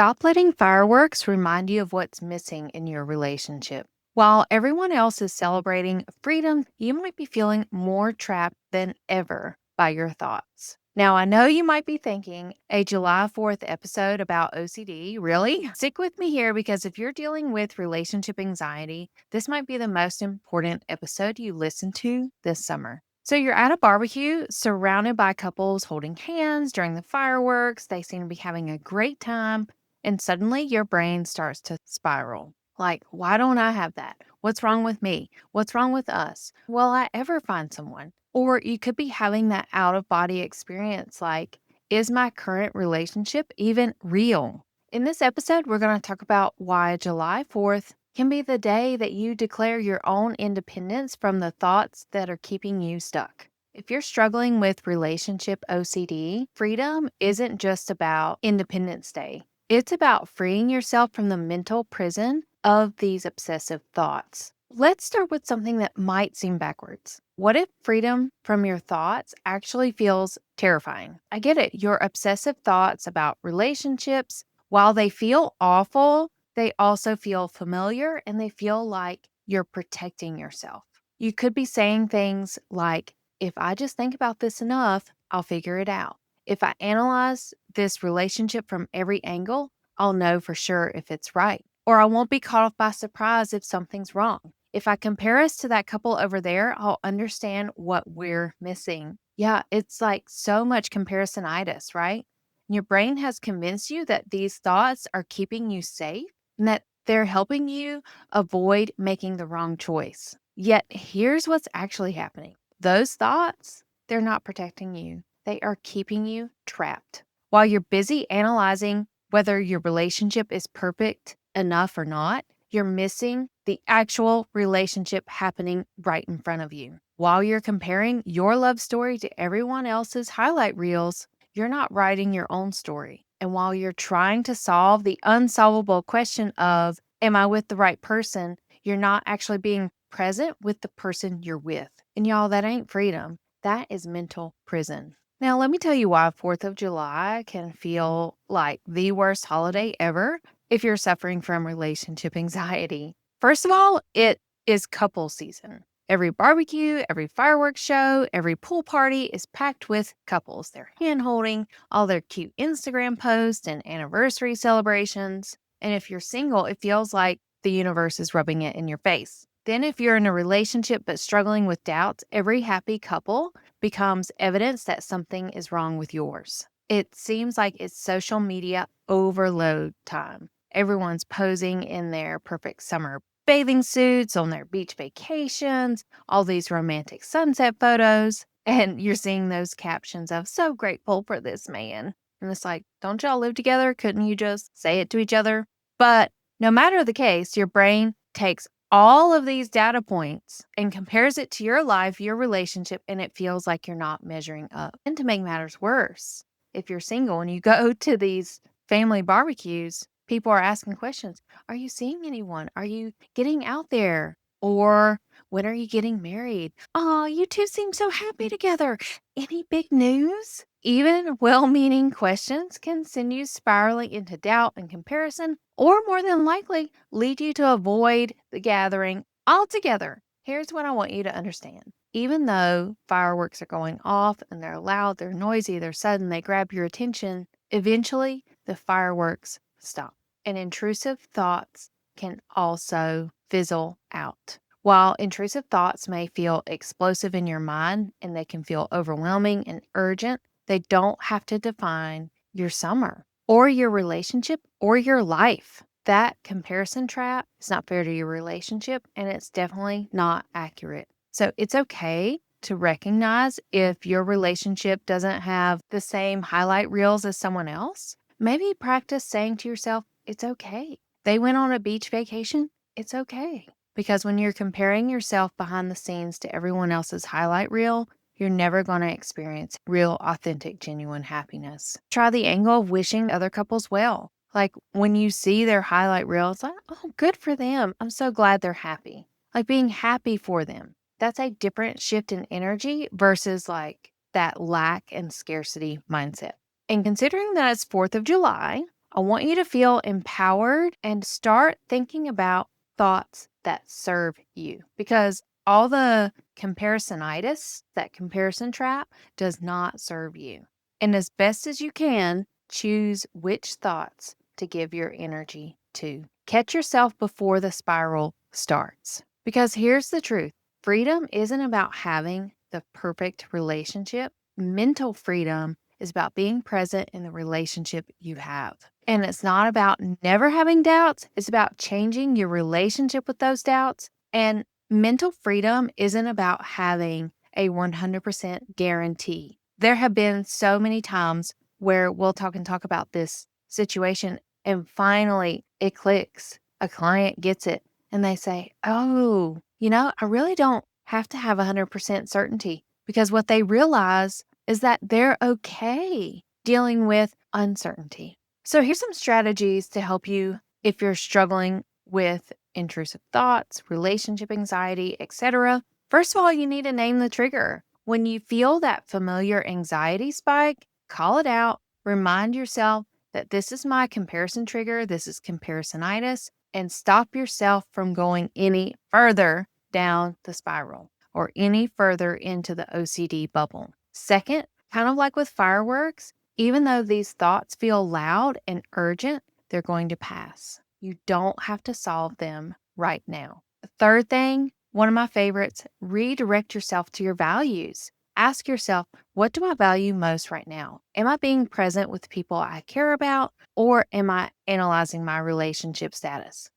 Stop letting fireworks remind you of what's missing in your relationship. While everyone else is celebrating freedom, you might be feeling more trapped than ever by your thoughts. Now, I know you might be thinking, a July 4th episode about OCD, really? Stick with me here because if you're dealing with relationship anxiety, this might be the most important episode you listen to this summer. So you're at a barbecue surrounded by couples holding hands during the fireworks. They seem to be having a great time. And suddenly your brain starts to spiral. Like, why don't I have that? What's wrong with me? What's wrong with us? Will I ever find someone? Or you could be having that out of body experience like, is my current relationship even real? In this episode, we're going to talk about why July 4th can be the day that you declare your own independence from the thoughts that are keeping you stuck. If you're struggling with relationship OCD, freedom isn't just about Independence Day. It's about freeing yourself from the mental prison of these obsessive thoughts. Let's start with something that might seem backwards. What if freedom from your thoughts actually feels terrifying? I get it. Your obsessive thoughts about relationships, while they feel awful, they also feel familiar and they feel like you're protecting yourself. You could be saying things like, if I just think about this enough, I'll figure it out. If I analyze this relationship from every angle, I'll know for sure if it's right. Or I won't be caught off by surprise if something's wrong. If I compare us to that couple over there, I'll understand what we're missing. Yeah, it's like so much comparisonitis, right? Your brain has convinced you that these thoughts are keeping you safe and that they're helping you avoid making the wrong choice. Yet here's what's actually happening. Those thoughts, they're not protecting you. They are keeping you trapped. While you're busy analyzing whether your relationship is perfect enough or not, you're missing the actual relationship happening right in front of you. While you're comparing your love story to everyone else's highlight reels, you're not writing your own story. And while you're trying to solve the unsolvable question of, am I with the right person? You're not actually being present with the person you're with. And y'all, that ain't freedom. That is mental prison. Now, let me tell you why 4th of July can feel like the worst holiday ever if you're suffering from relationship anxiety. First of all, it is couple season. Every barbecue, every fireworks show, every pool party is packed with couples. They're hand holding, all their cute Instagram posts and anniversary celebrations. And if you're single, it feels like the universe is rubbing it in your face. Then, if you're in a relationship but struggling with doubts, every happy couple becomes evidence that something is wrong with yours. It seems like it's social media overload time. Everyone's posing in their perfect summer bathing suits on their beach vacations, all these romantic sunset photos, and you're seeing those captions of so grateful for this man. And it's like, don't y'all live together? Couldn't you just say it to each other? But no matter the case, your brain takes all of these data points and compares it to your life, your relationship, and it feels like you're not measuring up. And to make matters worse, if you're single and you go to these family barbecues, people are asking questions. Are you seeing anyone? Are you getting out there? Or when are you getting married? Oh, you two seem so happy together. Any big news? Even well meaning questions can send you spiraling into doubt and comparison, or more than likely lead you to avoid the gathering altogether. Here's what I want you to understand. Even though fireworks are going off and they're loud, they're noisy, they're sudden, they grab your attention, eventually the fireworks stop. And intrusive thoughts can also fizzle out. While intrusive thoughts may feel explosive in your mind and they can feel overwhelming and urgent, they don't have to define your summer or your relationship or your life. That comparison trap is not fair to your relationship and it's definitely not accurate. So it's okay to recognize if your relationship doesn't have the same highlight reels as someone else. Maybe practice saying to yourself, it's okay. They went on a beach vacation. It's okay. Because when you're comparing yourself behind the scenes to everyone else's highlight reel, you're never going to experience real, authentic, genuine happiness. Try the angle of wishing other couples well. Like when you see their highlight reel, it's like, oh, good for them. I'm so glad they're happy. Like being happy for them. That's a different shift in energy versus like that lack and scarcity mindset. And considering that it's 4th of July, I want you to feel empowered and start thinking about thoughts that serve you because all the comparisonitis, that comparison trap, does not serve you. And as best as you can, choose which thoughts to give your energy to. Catch yourself before the spiral starts. Because here's the truth, freedom isn't about having the perfect relationship. Mental freedom is about being present in the relationship you have. And it's not about never having doubts, it's about changing your relationship with those doubts. And mental freedom isn't about having a 100% guarantee. There have been so many times where we'll talk about this situation, and finally it clicks. A client gets it and they say, "Oh, I really don't have to have 100% certainty," because what they realize is that they're okay dealing with uncertainty. So here's some strategies to help you if you're struggling with intrusive thoughts, relationship anxiety, etc. First of all, you need to name the trigger. When you feel that familiar anxiety spike, call it out. Remind yourself that this is my comparison trigger, this is comparisonitis, and stop yourself from going any further down the spiral or any further into the OCD bubble. Second, kind of like with fireworks, even though these thoughts feel loud and urgent, they're going to pass. You don't have to solve them right now. The third thing, one of my favorites, redirect yourself to your values. Ask yourself, what do I value most right now? Am I being present with people I care about, or am I analyzing my relationship status?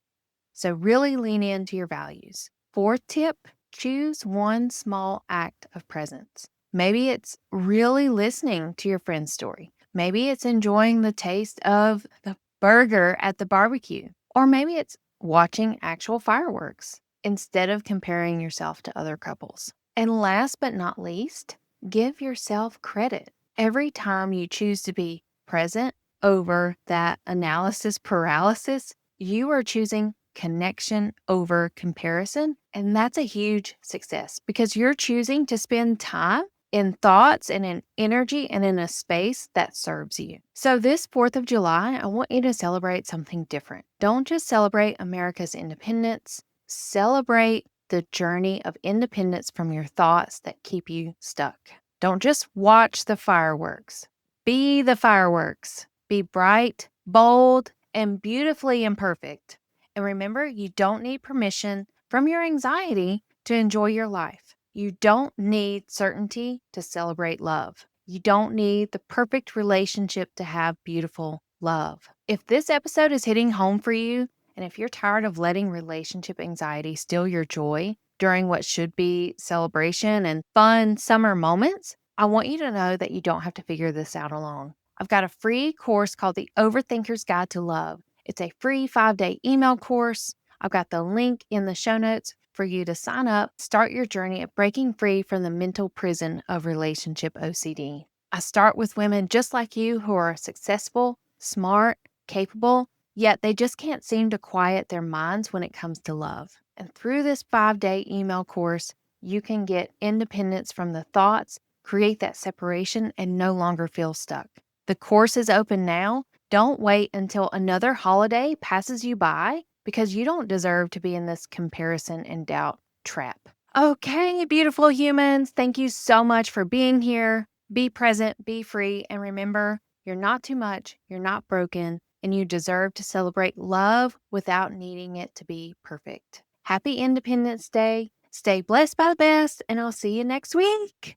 So really lean into your values. Fourth tip, choose one small act of presence. Maybe it's really listening to your friend's story. Maybe it's enjoying the taste of the burger at the barbecue. Or maybe it's watching actual fireworks instead of comparing yourself to other couples. And last but not least, give yourself credit. Every time you choose to be present over that analysis paralysis, you are choosing connection over comparison. And that's a huge success because you're choosing to spend time in thoughts and in energy and in a space that serves you. So, this 4th of July, I want you to celebrate something different. Don't just celebrate America's independence, celebrate the journey of independence from your thoughts that keep you stuck. Don't just watch the fireworks, be the fireworks. Be bright, bold, and beautifully imperfect. And remember, you don't need permission from your anxiety to enjoy your life. You don't need certainty to celebrate love. You don't need the perfect relationship to have beautiful love. If this episode is hitting home for you, and if you're tired of letting relationship anxiety steal your joy during what should be celebration and fun summer moments, I want you to know that you don't have to figure this out alone. I've got a free course called The Overthinker's Guide to Love. It's a free 5-day email course. I've got the link in the show notes for you to sign up, start your journey at breaking free from the mental prison of relationship OCD. I start with women just like you who are successful, smart, capable, yet they just can't seem to quiet their minds when it comes to love. And through this 5-day email course, you can get independence from the thoughts, create that separation, and no longer feel stuck. The course is open now. Don't wait until another holiday passes you by because you don't deserve to be in this comparison and doubt trap. Okay, beautiful humans, thank you so much for being here. Be present, be free, and remember, you're not too much, you're not broken, and you deserve to celebrate love without needing it to be perfect. Happy Independence Day. Stay blessed by the best, and I'll see you next week.